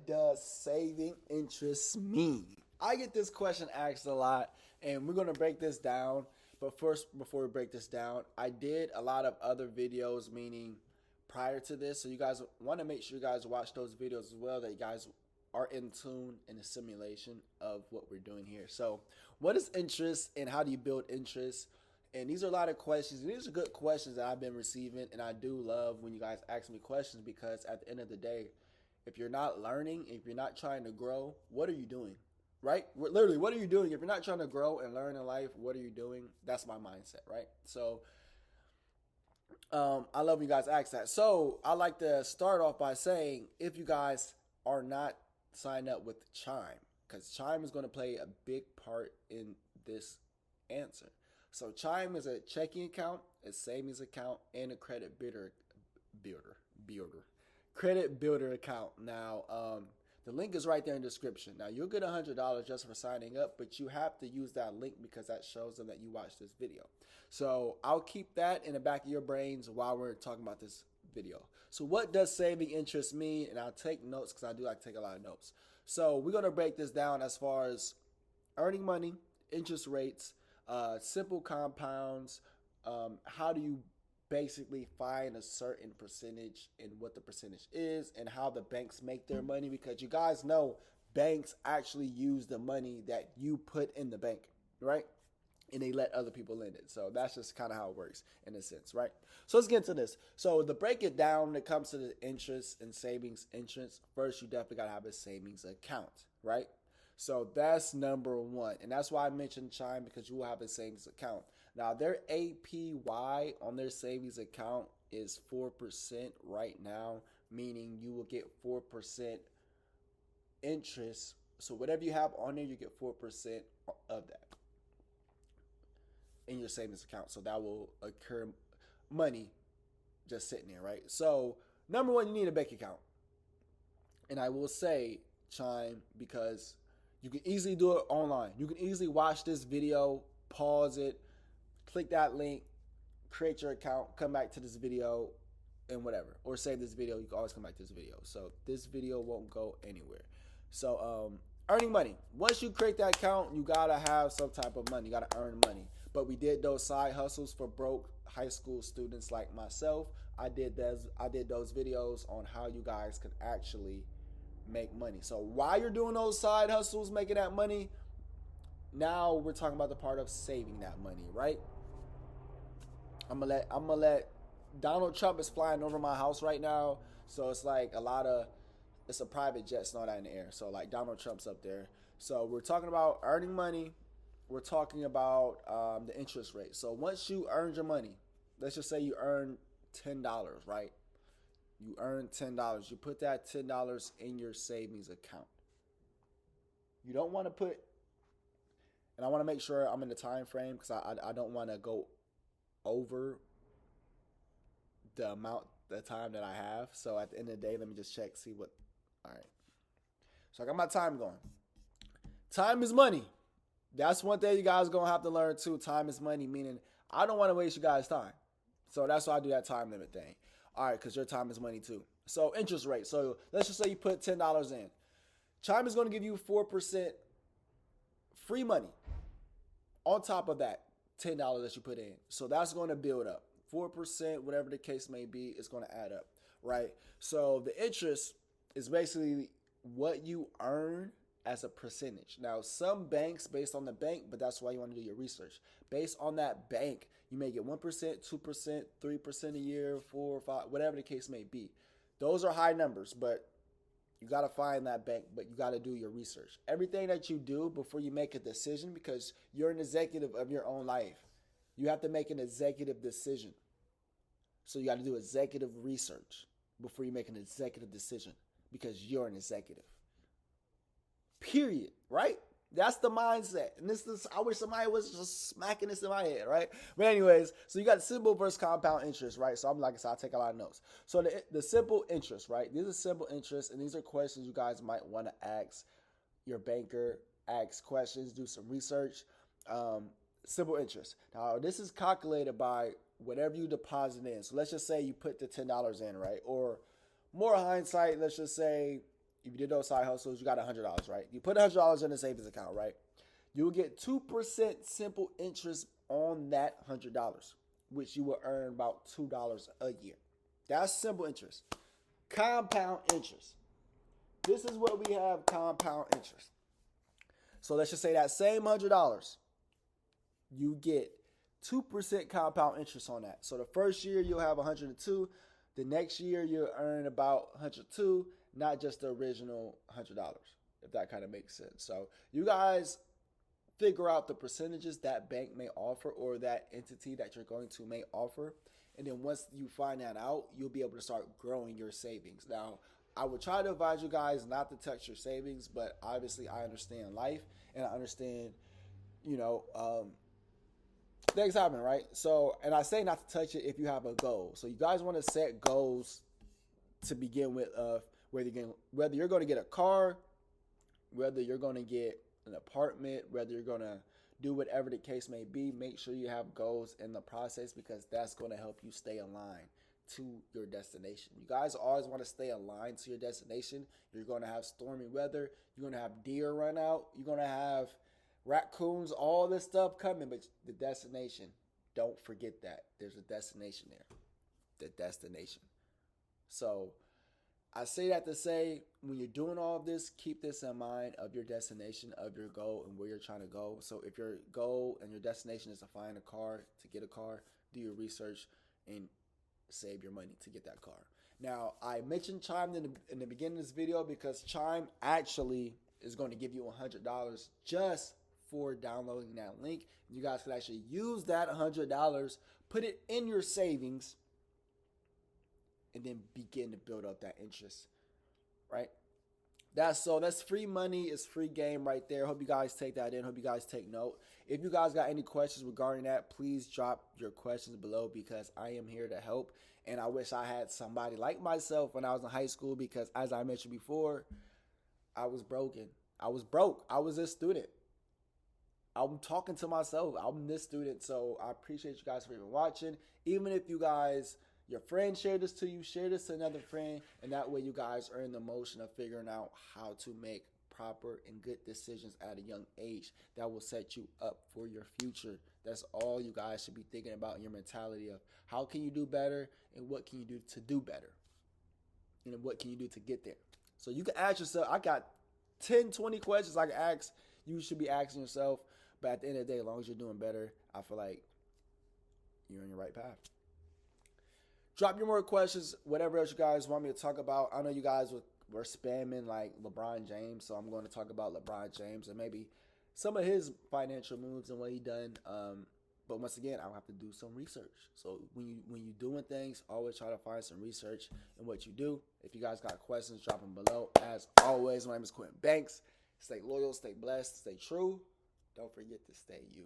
what does saving interest mean? I get this question asked a lot, and we're going to break this down. But first, before we break this down, I did a lot of other videos, meaning prior to this. So you guys want to make sure you guys watch those videos as well, that you guys are in tune in the simulation of what we're doing here. So what is interest and how do you build interest? And these are a lot of questions. And these are good questions that I've been receiving. And I do love when you guys ask me questions, because at the end of the day, if you're not learning, if you're not trying to grow, what are you doing? Right? Literally, what are you doing? If you're not trying to grow and learn in life, what are you doing? That's my mindset, right? So I love when you guys ask that. So I like to start off by saying, if you guys are not signed up with Chime, because Chime is going to play a big part in this answer. So Chime is a checking account, a savings account, and a credit builder account. Now, the link is right there in the description. Now, you'll get $100 just for signing up, but you have to use that link because that shows them that you watched this video. So I'll keep that in the back of your brains while we're talking about this video. So what does saving interest mean? And I'll take notes because I do like to take a lot of notes. So we're going to break this down as far as earning money, interest rates, simple compounds, how do you basically find a certain percentage and what the percentage is, and how the banks make their money, because you guys know banks actually use the money that you put in the bank, right? And they let other people in it. So that's just kind of how it works in a sense, right? So let's get into this. So to break it down, when it comes to the interest and savings interest, first you definitely got to have a savings account, right? So that's number one. And that's why I mentioned Chime, because you will have a savings account. Now, their APY on their savings account is 4% right now, meaning you will get 4% interest. So whatever you have on there, you get 4% of that in your savings account. So that will occur money just sitting there, right? So number one, you need a bank account. And I will say Chime because you can easily do it online. You can easily watch this video, pause it, click that link, create your account, come back to this video, and whatever. Or save this video. You can always come back to this video. So this video won't go anywhere. So earning money. Once you create that account, you got to have some type of money. You got to earn money. But we did those side hustles for broke high school students like myself. I did those videos on how you guys can actually make money. So while you're doing those side hustles, making that money, now we're talking about the part of saving that money, right? I'm gonna let Donald Trump is flying over my house right now, so it's like it's a private jet, and all that in the air. So like Donald Trump's up there. So we're talking about earning money. We're talking about the interest rate. So once you earn your money, let's just say you earn $10, right? You earn $10. You put that $10 in your savings account. You don't want to put, and I want to make sure I'm in the time frame because I don't want to go over the time that I have. So at the end of the day, let me just check, see what, all right. So I got my time going. Time is money. That's one thing you guys are going to have to learn too. Time is money, meaning I don't want to waste you guys' time. So that's why I do that time limit thing. All right, because your time is money too. So interest rate. So let's just say you put $10 in. Chime is going to give you 4% free money on top of that $10 that you put in. So that's going to build up. 4%, whatever the case may be, is going to add up, right? So the interest is basically what you earn as a percentage. Now, some banks, based on the bank, but that's why you want to do your research. Based on that bank, you may get 1%, 2%, 3% a year, 4 or 5, whatever the case may be. Those are high numbers, but you got to find that bank, but you got to do your research. Everything that you do before you make a decision, because you're an executive of your own life, you have to make an executive decision. So you got to do executive research before you make an executive decision, because you're an executive. Period. Right? That's the mindset. And I wish somebody was just smacking this in my head, right? But anyways, so you got simple versus compound interest, right? So I'm like I said, I take a lot of notes. So the simple interest, right? These are simple interest, and these are questions you guys might want to ask your banker, ask questions, do some research. Simple interest. Now, this is calculated by whatever you deposit in. So let's just say you put the $10 in, right? Or more hindsight, let's just say if you did those side hustles, you got $100, right? You put $100 in a savings account, right? You will get 2% simple interest on that $100, which you will earn about $2 a year. That's simple interest. Compound interest. This is what we have, compound interest. So let's just say that same $100, you get 2% compound interest on that. So the first year you'll have 102. The next year you'll earn about 102, not just the original $100, if that kind of makes sense. So you guys figure out the percentages that bank may offer or that entity that you're going to may offer. And then once you find that out, you'll be able to start growing your savings. Now, I would try to advise you guys not to touch your savings, but obviously I understand life and I understand, things happen, right? So, and I say not to touch it if you have a goal. So you guys want to set goals to begin with of whether you're going to get a car, whether you're going to get an apartment, whether you're going to do whatever the case may be. Make sure you have goals in the process because that's going to help you stay aligned to your destination. You guys always want to stay aligned to your destination. You're going to have stormy weather. You're going to have deer run out. You're going to have raccoons, all this stuff coming, but the destination, don't forget that. There's a destination there. The destination. So I say that to say, when you're doing all of this, keep this in mind of your destination, of your goal, and where you're trying to go. So if your goal and your destination is to find a car, to get a car, do your research and save your money to get that car. Now, I mentioned Chime in the beginning of this video because Chime actually is going to give you $100 just for downloading that link. You guys can actually use that $100, put it in your savings, and then begin to build up that interest, right? That's free money. It's free game right there. Hope you guys take that in. Hope you guys take note. If you guys got any questions regarding that, please drop your questions below because I am here to help. And I wish I had somebody like myself when I was in high school because, as I mentioned before, I was broken. I was broke. I was a student. I'm talking to myself. I'm this student. So I appreciate you guys for even watching. Even if you guys, your friend shared this to you, share this to another friend. And that way you guys are in the motion of figuring out how to make proper and good decisions at a young age that will set you up for your future. That's all you guys should be thinking about in your mentality of how can you do better and what can you do to do better and what can you do to get there. So you can ask yourself, I got 10, 20 questions I can ask. You should be asking yourself. But at the end of the day, as long as you're doing better, I feel like you're on your right path. Drop your more questions, whatever else you guys want me to talk about. I know you guys were spamming like LeBron James, so I'm going to talk about LeBron James and maybe some of his financial moves and what he done. But once again, I'll have to do some research. So when you doing things, always try to find some research in what you do. If you guys got questions, drop them below. As always, my name is Quintin Banks. Stay loyal, stay blessed, stay true. Don't forget to stay you.